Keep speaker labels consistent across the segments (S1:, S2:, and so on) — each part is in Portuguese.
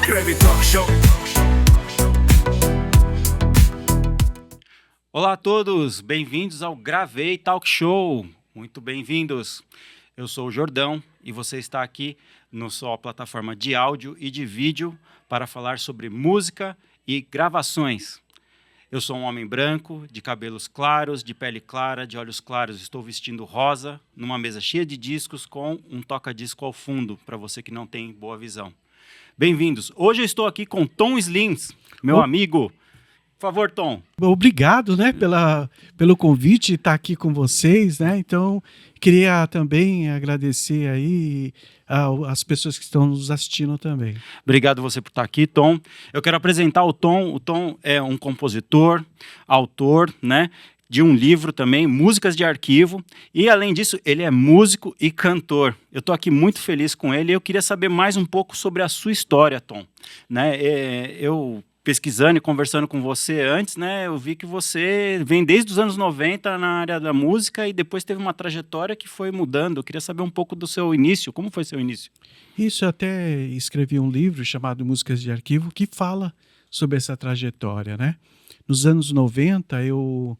S1: Gravy Talk Show.
S2: Olá a todos, bem-vindos ao Gravei Talk Show. Muito bem-vindos. Eu sou o Jordão e você está aqui na sua plataforma de áudio e de vídeo para falar sobre música e gravações. Eu sou um homem branco, de cabelos claros, de pele clara, de olhos claros. Estou vestindo rosa, numa mesa cheia de discos com um toca-disco ao fundo, para você que não tem boa visão. Bem-vindos. Hoje eu estou aqui com Tom Slims, meu amigo. Por favor, Tom.
S3: Obrigado, né, pelo convite, estar aqui com vocês, né? Então, queria também agradecer aí as pessoas que estão nos assistindo também.
S2: Obrigado você por estar aqui, Tom. Eu quero apresentar o Tom. O Tom é um compositor, autor, né, de um livro também, Músicas de Arquivo, e além disso, ele é músico e cantor. Eu estou aqui muito feliz com ele e eu queria saber mais um pouco sobre a sua história, Tom. Né? Eu pesquisando e conversando com você antes, né, eu vi que você vem desde os anos 90 na área da música e depois teve uma trajetória que foi mudando. Eu queria saber um pouco do seu início. Como foi seu início?
S3: Isso, eu até escrevi um livro chamado Músicas de Arquivo que fala sobre essa trajetória, né? Nos anos 90, eu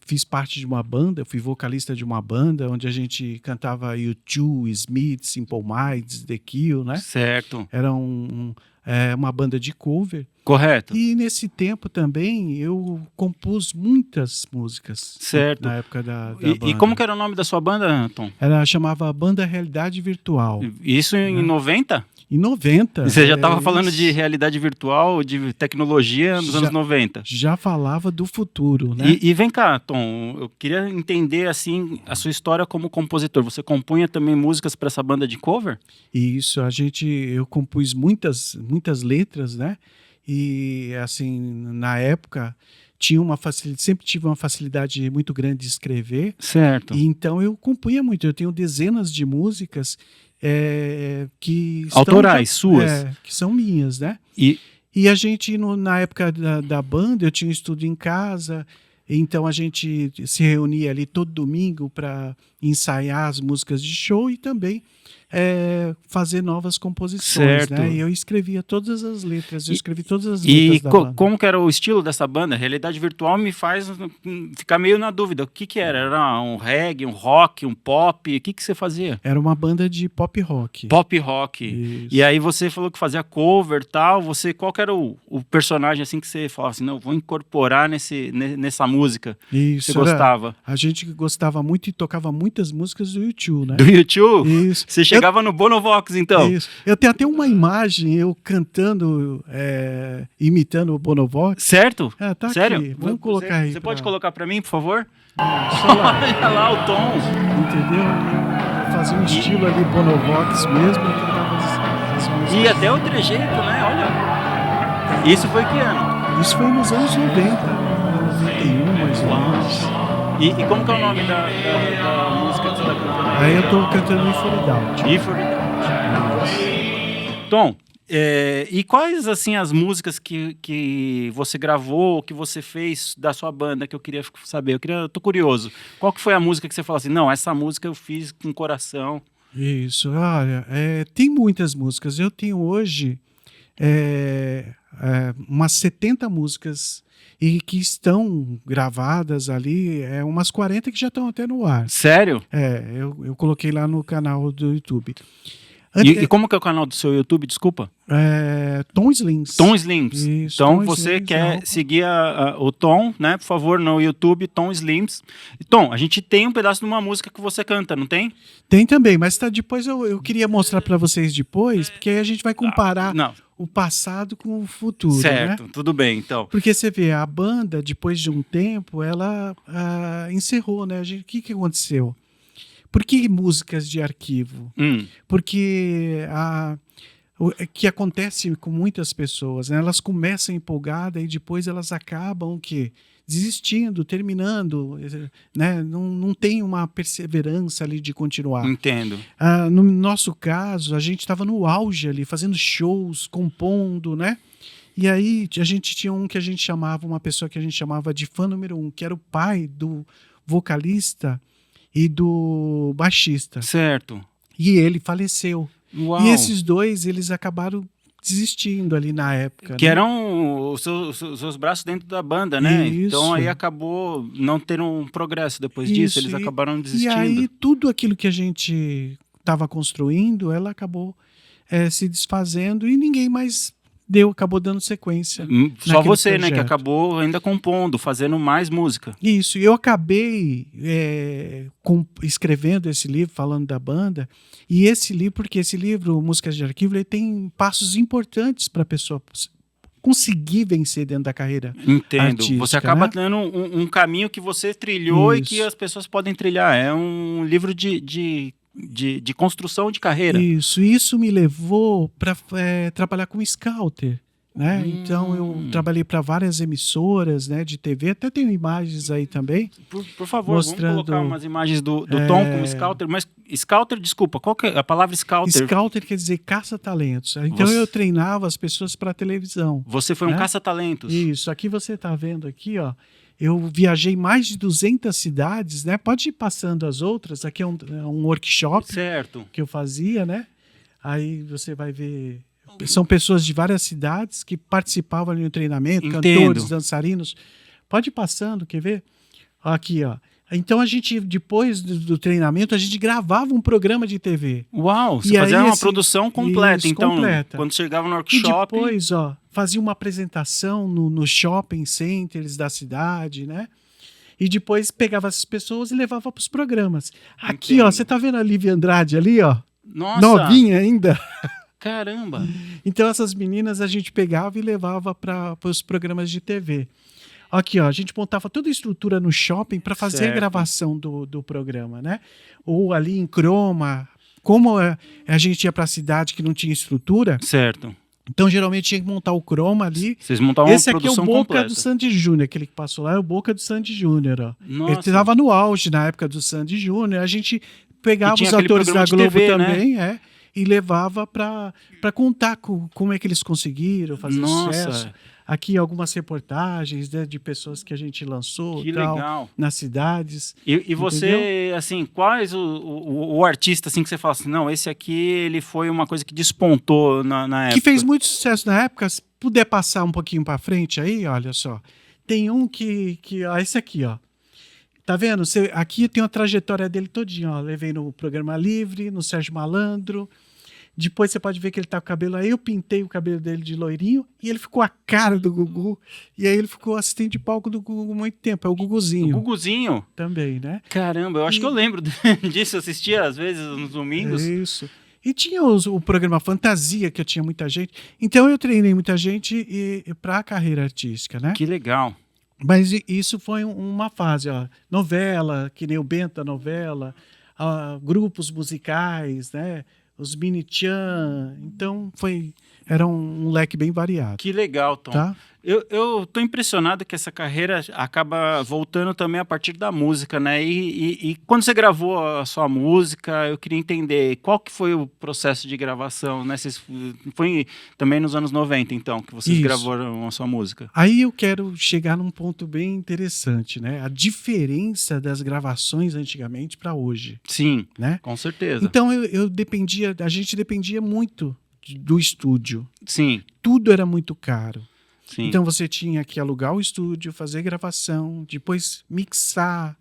S3: fiz parte de uma banda, eu fui vocalista de uma banda onde a gente cantava U2, Smith, Simple Minds, The Cure, né?
S2: Certo.
S3: Era uma banda de cover.
S2: Correto.
S3: E nesse tempo também eu compus muitas músicas.
S2: Certo.
S3: Na época da banda.
S2: E como que era o nome da sua banda, Tom?
S3: Ela chamava Banda Realidade Virtual.
S2: Isso em 90?
S3: Em 90.
S2: Você já estava falando de realidade virtual, de tecnologia nos anos 90?
S3: Já falava do futuro, né?
S2: E vem cá, Tom, eu queria entender assim a sua história como compositor. Você compunha também músicas para essa banda de cover?
S3: Isso, eu compus muitas letras, né? E assim, na época sempre tive uma facilidade muito grande de escrever.
S2: Certo.
S3: E então eu compunha muito. Eu tenho dezenas de músicas que
S2: autorais, suas,
S3: que são minhas, né? E a gente na época da banda eu tinha um estúdio em casa. Então a gente se reunia ali todo domingo para ensaiar as músicas de show e também fazer novas composições,
S2: certo.
S3: Né? E eu escrevia todas as letras, da banda.
S2: Como que era o estilo dessa banda? Realidade virtual me faz ficar meio na dúvida. O que era? Era um reggae, um rock, um pop? O que você fazia?
S3: Era uma banda de pop rock.
S2: Pop rock.
S3: Isso.
S2: E aí você falou que fazia cover e tal. Qual que era o personagem assim que você falava assim, não, vou incorporar nessa música?
S3: Isso.
S2: Você gostava?
S3: A gente gostava muito e tocava muitas músicas do U2, né?
S2: Do U2?
S3: Isso.
S2: Você chegava no Bonovox, então?
S3: Isso. Eu tenho até uma imagem, eu cantando, imitando o Bonovox.
S2: Certo?
S3: Tá
S2: sério?
S3: aqui. Vamos colocar aí.
S2: Você pode colocar para mim, por favor?
S3: Olha
S2: lá o Tom.
S3: Entendeu? Fazia um estilo ali Bonovox mesmo. As músicas.
S2: E até o trejeito, né? Olha. Isso foi que ano?
S3: Isso foi nos anos 90. 91, mais ou menos.
S2: E como que é o nome da música que você está cantando?
S3: Aí eu estou cantando If For Doubt.
S2: If For Doubt. Tom, e quais assim as músicas que você gravou, que você fez da sua banda que eu queria saber? Eu tô curioso. Qual que foi a música que você falou assim, não, essa música eu fiz com coração?
S3: Isso, olha, tem muitas músicas. Eu tenho hoje umas 70 músicas e que estão gravadas ali, umas 40 que já estão até no ar.
S2: Sério?
S3: Eu coloquei lá no canal do YouTube.
S2: E como que é o canal do seu YouTube, desculpa?
S3: Tom Slims.
S2: Tom Slims.
S3: Isso,
S2: então
S3: Tom
S2: você
S3: Slims,
S2: quer seguir o Tom, né, por favor, no YouTube, Tom Slims. E, Tom, a gente tem um pedaço de uma música que você canta, não tem?
S3: Tem também, mas depois eu queria mostrar para vocês depois, porque aí a gente vai comparar o passado com o futuro.
S2: Certo,
S3: né?
S2: Tudo bem, então.
S3: Porque você vê, a banda, depois de um tempo, ela encerrou, né? O que aconteceu? Por que músicas de arquivo? Porque o que acontece com muitas pessoas, né? Elas começam empolgadas e depois elas acabam desistindo, terminando, né? Não tem uma perseverança ali de continuar.
S2: Entendo.
S3: No nosso caso, a gente estava no auge ali, fazendo shows, compondo, né? E aí a gente tinha uma pessoa que a gente chamava de fã número 1, que era o pai do vocalista e do baixista.
S2: Certo.
S3: E ele faleceu.
S2: Uau.
S3: E esses dois, eles acabaram desistindo ali na época.
S2: Que
S3: né?
S2: eram os seus braços dentro da banda, né?
S3: Isso.
S2: Então aí acabou não tendo um progresso depois disso, eles acabaram desistindo.
S3: E aí tudo aquilo que a gente estava construindo, ela acabou se desfazendo e ninguém mais acabou dando sequência.
S2: Só você,
S3: projeto.
S2: né, que acabou ainda compondo, fazendo mais música.
S3: Isso, eu acabei escrevendo esse livro, falando da banda, e esse livro, porque esse livro, Músicas de Arquivo, ele tem passos importantes para a pessoa conseguir vencer dentro da carreira artística.
S2: Você acaba
S3: né?
S2: dando um caminho que você trilhou
S3: Isso.
S2: e que as pessoas podem trilhar. É um livro de construção de carreira.
S3: Isso me levou para trabalhar como scouter. Né? Então eu trabalhei para várias emissoras, né, de TV, até tenho imagens aí também.
S2: Por favor,
S3: mostrando,
S2: vamos colocar umas imagens do Tom como scouter. Mas scouter, desculpa, qual que é a palavra scouter?
S3: Scouter quer dizer caça-talentos. Então eu treinava as pessoas para televisão.
S2: Você foi um caça-talentos.
S3: Isso, aqui você está vendo aqui, ó. Eu viajei mais de 200 cidades, né? Pode ir passando as outras. Aqui é um workshop que eu fazia, né? Aí você vai ver. São pessoas de várias cidades que participavam ali no treinamento, cantores, dançarinos. Pode ir passando, quer ver? Aqui, ó. Então a gente, depois do treinamento, a gente gravava um programa de TV.
S2: Uau, você fazia uma produção completa. Então, completa. Quando chegava no workshop...
S3: E depois, ó, fazia uma apresentação no shopping centers da cidade, né? E depois pegava essas pessoas e levava para os programas. Aqui, ó, você tá vendo a Lívia Andrade ali, ó?
S2: Nossa!
S3: Novinha ainda.
S2: Caramba!
S3: Então essas meninas a gente pegava e levava para os programas de TV. Aqui, ó, a gente montava toda a estrutura no shopping para fazer a gravação do programa, né? Ou ali em croma, como a gente ia para a cidade que não tinha estrutura.
S2: Certo.
S3: Então, geralmente, tinha que montar o croma ali.
S2: Vocês montavam
S3: Esse
S2: uma produção
S3: aqui é o Boca
S2: completa.
S3: do Sandy Júnior, aquele que passou lá é o Boca do Sandy Júnior, ó.
S2: Nossa.
S3: Ele estava no auge na época do Sandy Júnior. A gente pegava os
S2: aquele
S3: atores da Globo
S2: TV,
S3: também,
S2: né?
S3: E levava para contar como é que eles conseguiram fazer sucesso. Aqui algumas reportagens, né, de pessoas que a gente lançou
S2: legal.
S3: Nas cidades.
S2: E você, assim, quais o artista assim, que você fala assim, não, esse aqui ele foi uma coisa que despontou na época?
S3: Que fez muito sucesso na época. Se puder passar um pouquinho para frente aí, olha só. Tem um ó, esse aqui, ó. Tá vendo? Aqui tem a trajetória dele todinha, ó. Levei no Programa Livre, no Sérgio Malandro. Depois você pode ver que ele tá com o cabelo aí. Eu pintei o cabelo dele de loirinho e ele ficou a cara do Gugu. E aí ele ficou assistente de palco do Gugu muito tempo. É o Guguzinho.
S2: O Guguzinho?
S3: Também, né?
S2: Caramba, eu acho que eu lembro disso. Eu assistia às vezes nos domingos.
S3: Isso. E tinha o programa Fantasia, que eu tinha muita gente. Então eu treinei muita gente para a carreira artística, né?
S2: Que legal.
S3: Mas isso foi uma fase, ó. Novela, que nem o Bento da novela, grupos musicais, né? Os Mini-chan. Então era um leque bem variado.
S2: Que legal, Tom.
S3: Tá?
S2: Eu tô impressionado que essa carreira acaba voltando também a partir da música, né? E quando você gravou a sua música, eu queria entender qual que foi o processo de gravação, né? Foi também nos anos 90, então, que vocês gravaram a sua música.
S3: Aí eu quero chegar num ponto bem interessante, né? A diferença das gravações antigamente para hoje.
S2: Sim,
S3: né?
S2: Com certeza.
S3: Então a gente dependia muito do estúdio.
S2: Sim.
S3: Tudo era muito caro.
S2: Sim.
S3: Então você tinha que alugar o estúdio, fazer gravação, depois mixar,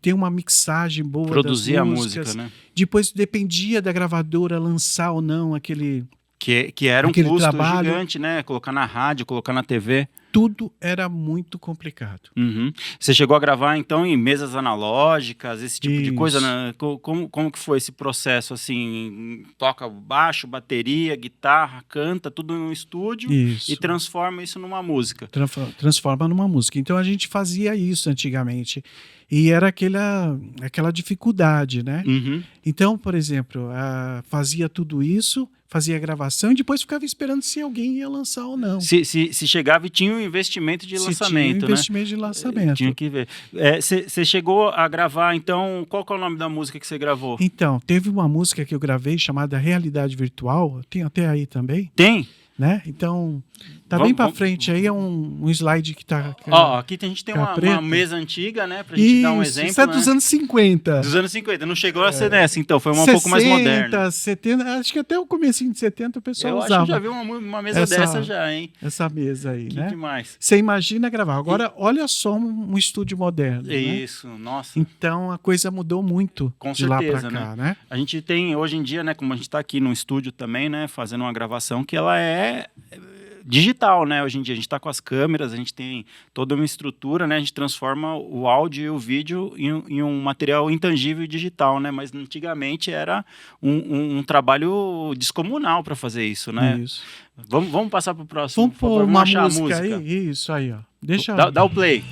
S3: ter uma mixagem boa
S2: produzir
S3: das músicas.
S2: A música, né?
S3: Depois dependia da gravadora lançar ou não aquele
S2: que era um custo
S3: trabalho.
S2: Gigante, né? Colocar na rádio, colocar na TV.
S3: Tudo era muito complicado.
S2: Uhum. Você chegou a gravar, então, em mesas analógicas, esse tipo de coisa, né? Como que foi esse processo, assim? Toca baixo, bateria, guitarra, canta, tudo no estúdio e transforma isso numa música.
S3: Transforma numa música. Então, a gente fazia isso antigamente. E era aquela dificuldade, né?
S2: Uhum.
S3: Então, por exemplo, fazia tudo isso, fazia a gravação e depois ficava esperando se alguém ia lançar ou não.
S2: Se chegava e tinha um investimento de lançamento,
S3: tinha investimento de lançamento.
S2: Tinha que ver. Você chegou a gravar, então, qual que é o nome da música que você gravou?
S3: Então, teve uma música que eu gravei chamada Realidade Virtual, tem até aí também.
S2: Tem?
S3: Né? Então, Tá bem pra frente, aí é um slide que tá...
S2: Ó, aqui a gente tem uma
S3: preta.
S2: mesa antiga, né? Pra gente dar um exemplo,
S3: isso é
S2: né?
S3: dos anos 50.
S2: Dos anos 50. Não chegou a ser dessa, então. Foi um pouco mais moderna.
S3: 70, acho que até o comecinho de 70 o pessoal
S2: Eu
S3: usava.
S2: acho que já vi uma mesa dessa já, hein?
S3: Essa mesa aí, né?
S2: Que mais?
S3: Você imagina gravar. Agora, olha só um estúdio moderno.
S2: Isso,
S3: né?
S2: nossa.
S3: Então, a coisa mudou muito
S2: Com
S3: de lá
S2: certeza,
S3: pra cá, né?
S2: A gente tem, hoje em dia, né? Como a gente tá aqui no estúdio também, né? Fazendo uma gravação que ela é digital, né? Hoje em dia a gente está com as câmeras, a gente tem toda uma estrutura, né? A gente transforma o áudio e o vídeo em um material intangível e digital, né? Mas antigamente era um trabalho descomunal para fazer isso, né?
S3: Isso.
S2: Vamos passar para o próximo.
S3: Vamos pôr
S2: vamos
S3: uma
S2: achar
S3: música
S2: a música
S3: aí? Isso aí, ó. Deixa.
S2: Dá o play.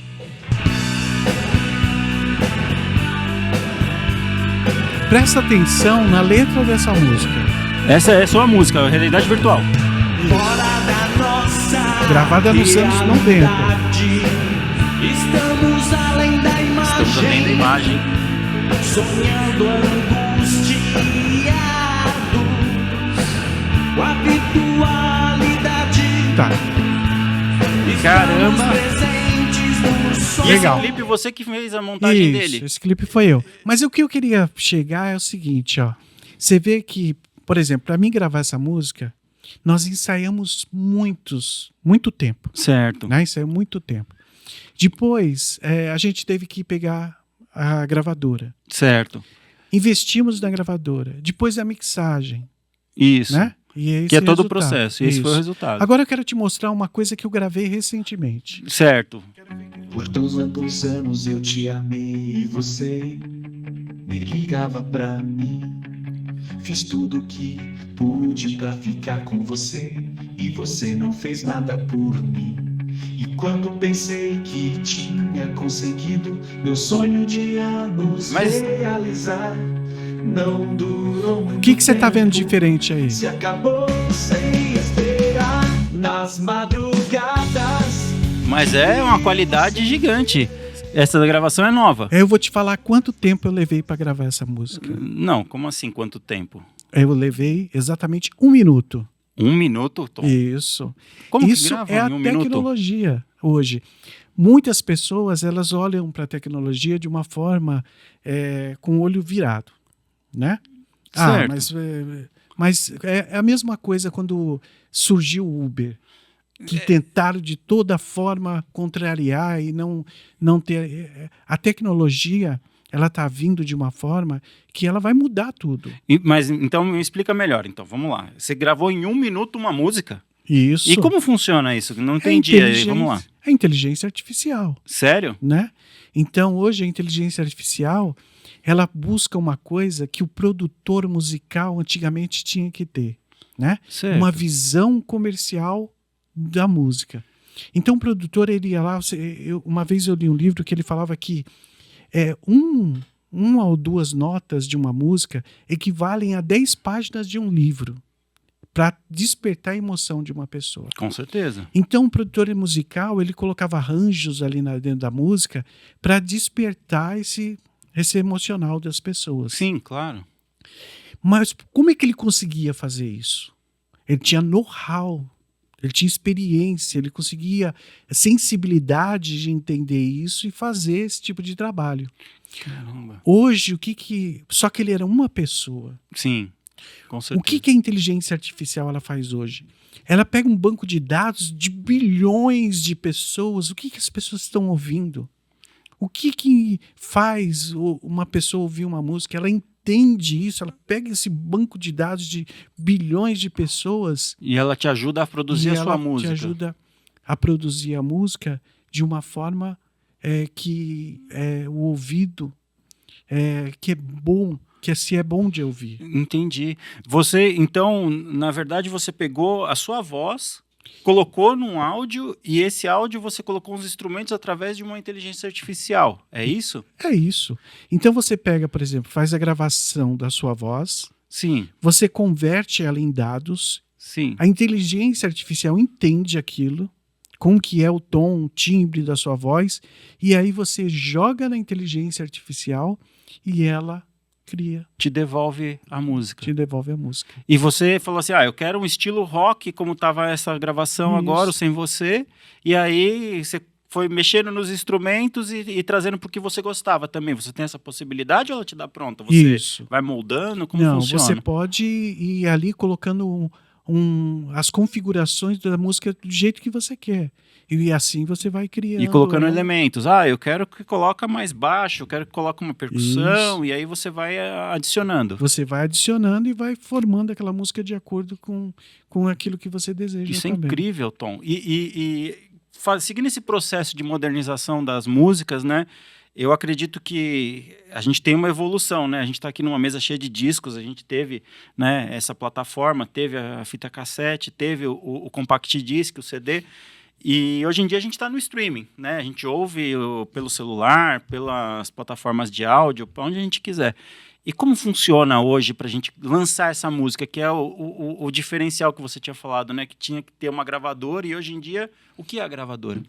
S3: Presta atenção na letra dessa música.
S2: Essa é só a música, realidade virtual.
S3: Gravada nos anos 90.
S4: Estamos além da imagem.
S2: Estamos além da imagem.
S4: Sonhando angustiados com a virtualidade.
S3: Tá.
S2: Caramba. E
S3: Legal.
S2: esse clipe, você que fez a montagem dele.
S3: Esse clipe foi eu. Mas o que eu queria chegar é o seguinte, ó. Você vê que, por exemplo, para mim gravar essa música, nós ensaiamos muito tempo.
S2: Certo.
S3: Né? Ensaiamos muito tempo. Depois, a gente teve que pegar a gravadora.
S2: Certo.
S3: Investimos na gravadora. Depois a mixagem.
S2: Isso.
S3: Né? E esse
S2: Que é todo o
S3: resultado.
S2: processo. E esse foi o
S3: Isso.
S2: resultado.
S3: Agora eu quero te mostrar uma coisa que eu gravei recentemente.
S2: Certo.
S1: Por tantos anos eu te amei e você nem ligava pra mim. Fiz tudo o que pude pra ficar com você e você não fez nada por mim. E quando pensei que tinha conseguido meu sonho de anos realizar, não durou muito.
S3: O que você tá vendo
S1: tempo.
S3: diferente aí?
S1: Se acabou sem esperar nas madrugadas.
S2: Mas é uma qualidade gigante. Essa gravação é nova.
S3: Eu vou te falar quanto tempo eu levei para gravar essa música.
S2: Não, como assim? Quanto tempo?
S3: Eu levei exatamente 1 minuto.
S2: 1 minuto, Tom?
S3: Isso.
S2: Como
S3: Isso
S2: que grava
S3: é a
S2: em 1 minuto?
S3: tecnologia hoje. Muitas pessoas elas olham para a tecnologia de uma forma com o olho virado, né?
S2: Certo.
S3: Mas é a mesma coisa quando surgiu o Uber, que tentaram de toda forma contrariar e não ter... A tecnologia, ela está vindo de uma forma que ela vai mudar tudo.
S2: Mas então me explica melhor. Então, vamos lá. Você gravou em 1 minuto uma música?
S3: Isso.
S2: E como funciona isso? Não entendi. Aí, vamos lá.
S3: É inteligência artificial.
S2: Sério?
S3: Né? Então, hoje, a inteligência artificial, ela busca uma coisa que o produtor musical antigamente tinha que ter, né?
S2: Certo.
S3: Uma visão comercial da música. Então, o produtor, ele ia lá... uma vez eu li um livro que ele falava que uma ou 2 notas de uma música equivalem a 10 páginas de um livro para despertar a emoção de uma pessoa.
S2: Com certeza.
S3: Então, o produtor musical, ele colocava arranjos ali dentro da música para despertar esse emocional das pessoas.
S2: Sim, claro.
S3: Mas como é que ele conseguia fazer isso? Ele tinha know-how, ele tinha experiência, ele conseguia sensibilidade de entender isso e fazer esse tipo de trabalho.
S2: Caramba.
S3: Hoje, só que ele era uma pessoa.
S2: Sim, com certeza.
S3: O que a inteligência artificial ela faz hoje? Ela pega um banco de dados de bilhões de pessoas. O que as pessoas estão ouvindo? O que faz uma pessoa ouvir uma música? Ela entende isso, ela pega esse banco de dados de bilhões de pessoas
S2: E ela te ajuda a produzir a sua música.
S3: te ajuda a produzir a música de uma forma que o ouvido que é bom, que se é bom de ouvir.
S2: Entendi. Você, então, na verdade, você pegou a sua voz, colocou num áudio e esse áudio você colocou os instrumentos através de uma inteligência artificial. É isso?
S3: É isso. Então você pega, por exemplo, faz a gravação da sua voz,
S2: Sim,
S3: você converte ela em dados,
S2: sim.
S3: a inteligência artificial entende aquilo, como que é o tom, o timbre da sua voz, e aí você joga na inteligência artificial e ela cria,
S2: te devolve a música.
S3: te devolve a música.
S2: E você falou assim, eu quero um estilo rock, como estava essa gravação
S3: Isso.
S2: agora, o Sem Você, e aí você foi mexendo nos instrumentos e trazendo para o que você gostava também. Você tem essa possibilidade ou ela te dá pronta? Você
S3: Isso.
S2: vai moldando? Como
S3: Não,
S2: funciona?
S3: você pode ir ali colocando as configurações da música do jeito que você quer. E assim você vai criando.
S2: E colocando
S3: ela.
S2: elementos. Eu quero que coloque mais baixo, eu quero que coloque uma percussão,
S3: Isso.
S2: e aí você vai adicionando.
S3: Você vai adicionando e vai formando aquela música de acordo com aquilo que você deseja.
S2: Isso é
S3: também.
S2: incrível, Tom. Seguindo esse processo de modernização das músicas, né? Eu acredito que a gente tem uma evolução, né? A gente está aqui numa mesa cheia de discos, a gente teve, né, essa plataforma, teve a fita cassete, teve o compact disc, o CD, e hoje em dia a gente está no streaming, né? A gente ouve pelo celular, pelas plataformas de áudio, para onde a gente quiser. E como funciona hoje para a gente lançar essa música, que é o diferencial que você tinha falado, né? Que tinha que ter uma gravadora, e hoje em dia, o que é a gravadora?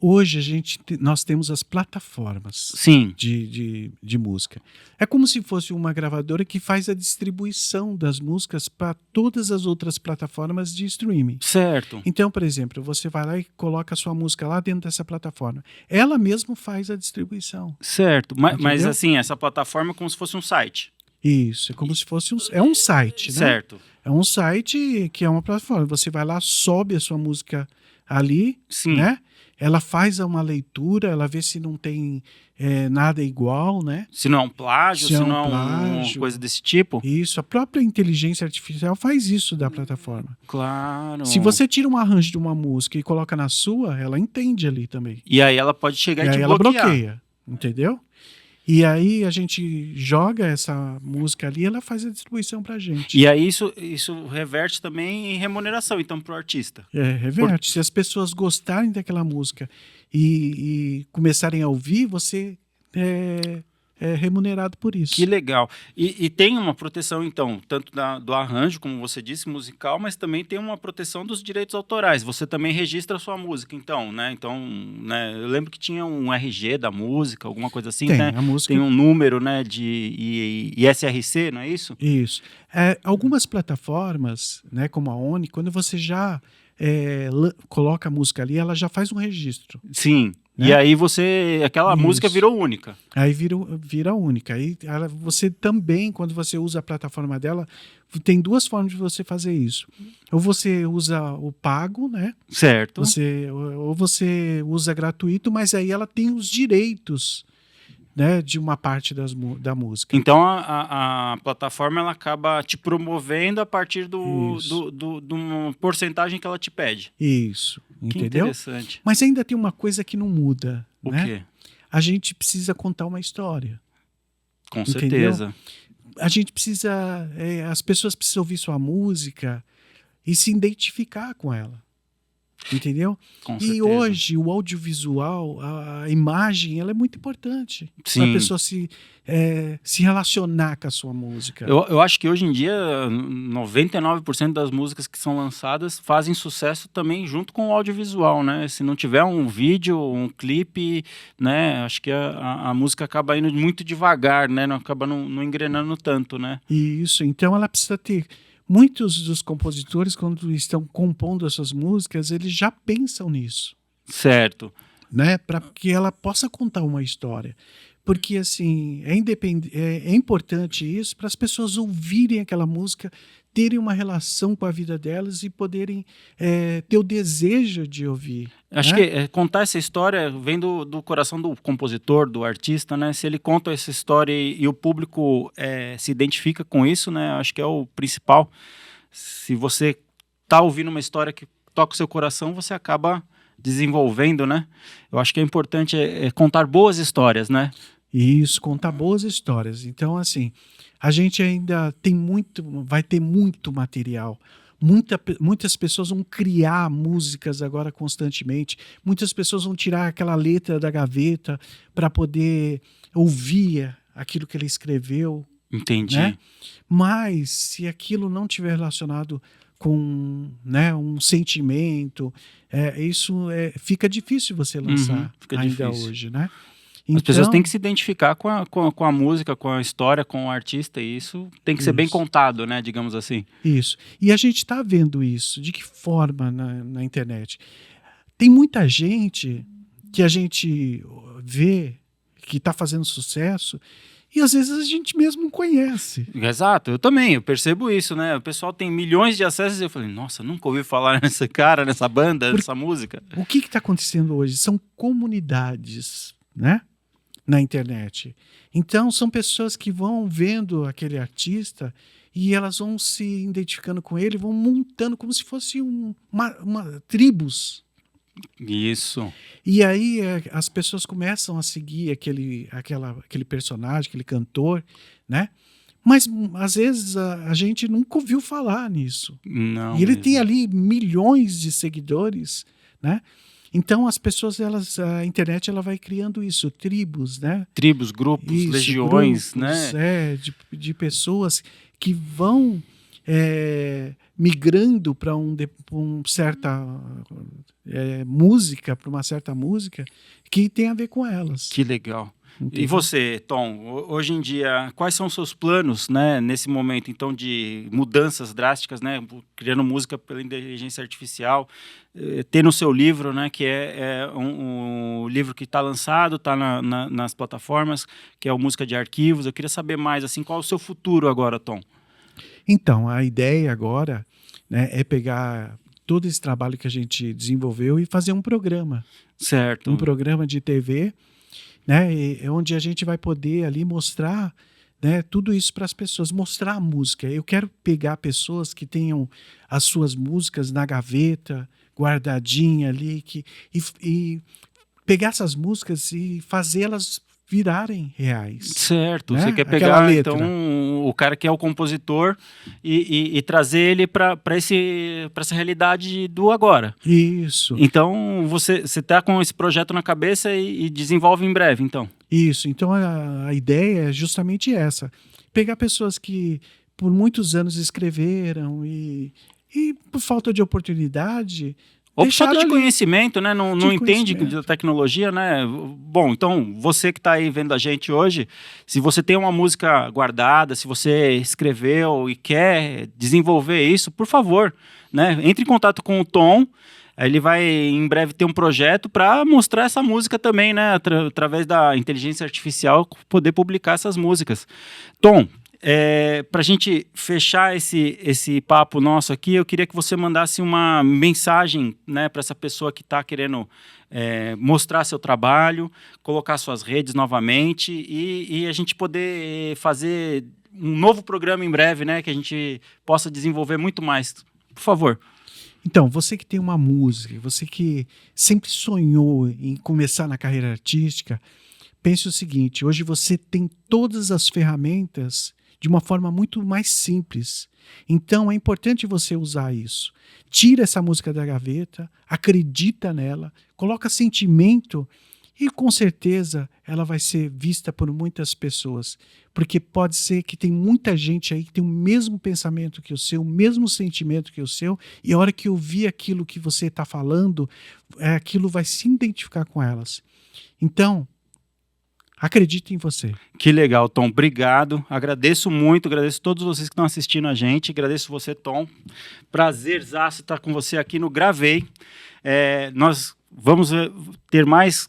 S3: Hoje nós temos as plataformas
S2: Sim.
S3: de música. É como se fosse uma gravadora que faz a distribuição das músicas para todas as outras plataformas de streaming.
S2: Certo.
S3: Então, por exemplo, você vai lá e coloca a sua música lá dentro dessa plataforma. Ela mesma faz a distribuição.
S2: Certo. Mas
S3: Entendeu?
S2: assim, essa plataforma é como se fosse um site.
S3: Isso, é como se fosse um site, né?
S2: Certo.
S3: É um site que é uma plataforma. Você vai lá, sobe a sua música ali,
S2: Sim.
S3: né? Ela faz uma leitura, ela vê se não tem nada igual, né?
S2: Se não é um plágio, se
S3: Se é um
S2: não é uma
S3: plágio.
S2: coisa desse tipo.
S3: Isso, a própria inteligência artificial faz isso da plataforma.
S2: Claro.
S3: Se você tira um arranjo de uma música e coloca na sua, ela entende ali também.
S2: E aí ela pode chegar
S3: E
S2: e te
S3: aí ela
S2: bloquear.
S3: bloqueia, entendeu? E aí a gente joga essa música ali e ela faz a distribuição pra gente.
S2: E aí isso reverte também em remuneração, então, pro artista.
S3: Reverte. Se as pessoas gostarem daquela música e começarem a ouvir, você é remunerado por isso.
S2: Que legal. E tem uma proteção, então, tanto do arranjo, como você disse, musical, mas também tem uma proteção dos direitos autorais. Você também registra a sua música, então, né? Então, né, eu lembro que tinha um RG da música, alguma coisa assim,
S3: Tem,
S2: né?
S3: a música...
S2: Tem um número, né, de ISRC, não é isso?
S3: Isso. Algumas plataformas, né, como a ONI, quando você já coloca a música ali, ela já faz um registro.
S2: Sim.
S3: Né?
S2: E aí aquela
S3: Isso.
S2: música virou única.
S3: Aí vira única. Aí você também, quando você usa a plataforma dela, tem duas formas de você fazer isso. Ou você usa o pago, né?
S2: Certo.
S3: Ou você usa gratuito, mas aí ela tem os direitos, né, de uma parte da música.
S2: Então a plataforma ela acaba te promovendo a partir de uma porcentagem que ela te pede.
S3: Isso,
S2: Que
S3: entendeu?
S2: interessante.
S3: Mas ainda tem uma coisa que não muda.
S2: O
S3: né?
S2: quê?
S3: A gente precisa contar uma história.
S2: Com
S3: Entendeu?
S2: certeza.
S3: A gente precisa... as pessoas precisam ouvir sua música e se identificar com ela. Entendeu?
S2: Com
S3: E
S2: certeza.
S3: hoje o audiovisual, a imagem, ela é muito importante para
S2: Sim.
S3: a pessoa se relacionar com a sua música.
S2: Eu acho que hoje em dia 99% das músicas que são lançadas fazem sucesso também junto com o audiovisual, né? Se não tiver um vídeo, um clipe, né? Acho que a música acaba indo muito devagar, né? Não acaba não engrenando tanto, né?
S3: Isso, então ela precisa ter... Muitos dos compositores, quando estão compondo as suas músicas, eles já pensam nisso,
S2: Certo.
S3: né? Para que ela possa contar uma história. Porque, assim, é importante isso para as pessoas ouvirem aquela música, terem uma relação com a vida delas e poderem ter o desejo de ouvir.
S2: Acho
S3: né?
S2: que contar essa história vem do coração do compositor, do artista, né? Se ele conta essa história e o público se identifica com isso, né? Acho que é o principal. Se você tá ouvindo uma história que toca o seu coração, você acaba desenvolvendo, né? Eu acho que é importante contar boas histórias, né?
S3: Isso, contar boas histórias. Então, assim, a gente ainda vai ter muito material. Muitas pessoas vão criar músicas agora constantemente. Muitas pessoas vão tirar aquela letra da gaveta para poder ouvir aquilo que ele escreveu.
S2: Entendi.
S3: Né? Mas se aquilo não tiver relacionado com, né, um sentimento, isso fica difícil você lançar
S2: Fica
S3: ainda
S2: difícil.
S3: hoje, né?
S2: As pessoas têm que se identificar com a música, com a história, com o artista, e isso tem que ser bem contado, né, digamos assim.
S3: Isso. E a gente está vendo isso. De que forma na internet? Tem muita gente que a gente vê que está fazendo sucesso e às vezes a gente mesmo não conhece.
S2: Exato, eu também, eu percebo isso, né? O pessoal tem milhões de acessos e eu falei, nossa, nunca ouvi falar nesse cara, nessa banda, nessa música.
S3: O que está acontecendo hoje? São comunidades, né? Na internet. Então, são pessoas que vão vendo aquele artista e elas vão se identificando com ele, vão montando como se fosse uma tribos.
S2: Isso.
S3: E aí as pessoas começam a seguir aquele personagem, aquele cantor, né? Mas às vezes a gente nunca ouviu falar nisso.
S2: Não.
S3: E ele tem ali milhões de seguidores, né? Então as pessoas, a internet ela vai criando isso, tribos, né?
S2: Tribos, grupos, legiões,
S3: grupos,
S2: né?
S3: De pessoas que vão migrando para certa música, para uma certa música que tem a ver com elas.
S2: Que legal.
S3: Entendeu?
S2: E você, Tom, hoje em dia, quais são os seus planos, né, nesse momento, então, de mudanças drásticas, né, criando música pela inteligência artificial, ter no seu livro, né, que é um livro que está lançado, está nas plataformas, que é o Música de Arquivos. Eu queria saber mais, assim, qual é o seu futuro agora, Tom?
S3: Então, a ideia agora, né, é pegar todo esse trabalho que a gente desenvolveu e fazer um programa.
S2: Certo.
S3: Um programa de TV, né, onde a gente vai poder ali mostrar, né, tudo isso para as pessoas, mostrar a música. Eu quero pegar pessoas que tenham as suas músicas na gaveta, guardadinha ali, e pegar essas músicas e fazê-las virarem reais.
S2: Certo,
S3: né?
S2: Você quer
S3: Aquela
S2: pegar
S3: letra.
S2: então o cara que é o compositor e trazer ele para essa realidade do agora.
S3: Isso.
S2: Então você está com esse projeto na cabeça e desenvolve em breve, então.
S3: Isso. Então a ideia é justamente essa: pegar pessoas que por muitos anos escreveram e por falta de oportunidade
S2: Ou por falta de
S3: ali.
S2: conhecimento, né? Não entende
S3: conhecimento.
S2: da tecnologia, né? Bom, então, você que está aí vendo a gente hoje, se você tem uma música guardada, se você escreveu e quer desenvolver isso, por favor, né? Entre em contato com o Tom. Ele vai, em breve, ter um projeto para mostrar essa música também, né? Através da inteligência artificial, poder publicar essas músicas. Tom, para a gente fechar esse papo nosso aqui, eu queria que você mandasse uma mensagem, né, para essa pessoa que está querendo mostrar seu trabalho, colocar suas redes novamente e a gente poder fazer um novo programa em breve, né, que a gente possa desenvolver muito mais. Por favor.
S3: Então, você que tem uma música, você que sempre sonhou em começar na carreira artística, pense o seguinte: hoje você tem todas as ferramentas de uma forma muito mais simples. Então é importante você usar isso. Tira essa música da gaveta, acredita nela, coloca sentimento e com certeza ela vai ser vista por muitas pessoas. Porque pode ser que tem muita gente aí que tem o mesmo pensamento que o seu, o mesmo sentimento que o seu, e a hora que ouvir aquilo que você está falando, aquilo vai se identificar com elas. Então, acredite em você.
S2: Que legal, Tom. Obrigado. Agradeço muito, agradeço a todos vocês que estão assistindo a gente. Agradeço você, Tom. Prazerzaço estar com você aqui no Gravei. Nós vamos ter mais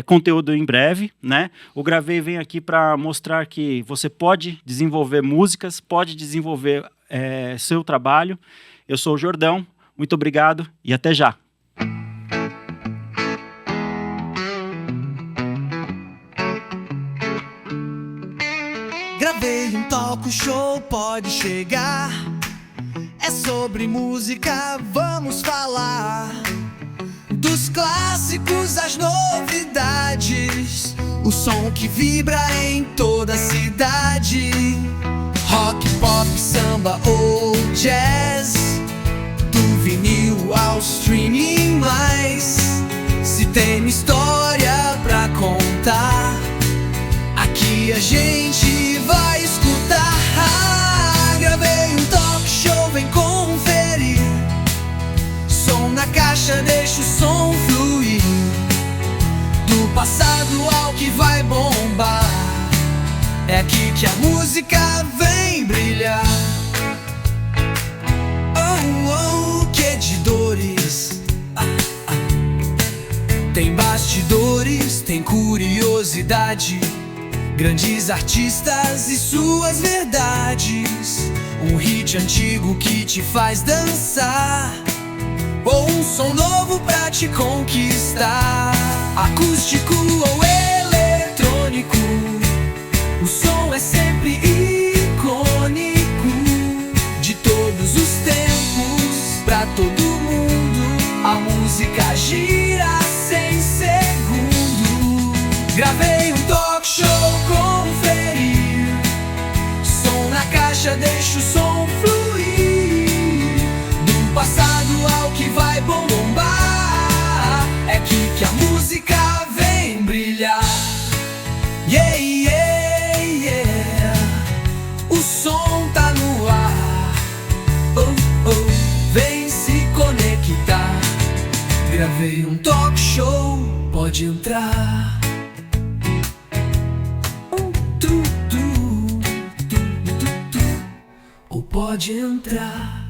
S2: conteúdo em breve, né? O Gravei vem aqui para mostrar que você pode desenvolver músicas, pode desenvolver seu trabalho. Eu sou o Jordão. Muito obrigado e até já.
S4: Gravei um talk show, pode chegar. É sobre música, vamos falar. Dos clássicos às novidades, o som que vibra em toda a cidade. Rock, pop, samba ou jazz, do vinil ao streaming mais. Se tem história pra contar, aqui a gente vai escutar. Gravei um talk show, vem conferir. Som na caixa, deixa o som fluir. Do passado ao que vai bombar. É aqui que a música vem brilhar. Oh, oh, que de dores. Tem bastidores, tem curiosidade, grandes artistas e suas verdades. Um hit antigo que te faz dançar, ou um som novo pra te conquistar. Acústico ou eletrônico, o som é sempre icônico. De todos os tempos, pra todo mundo, a música gira sem segundo. Gravei um talk show, conferir. Som na caixa, deixa o som fluir. Do passado ao que vai bombar, é aqui que a música vem brilhar. Yeah, yeah, yeah. O som tá no ar. Oh, oh, vem se conectar. Gravei um talk show, pode entrar. Ou pode entrar.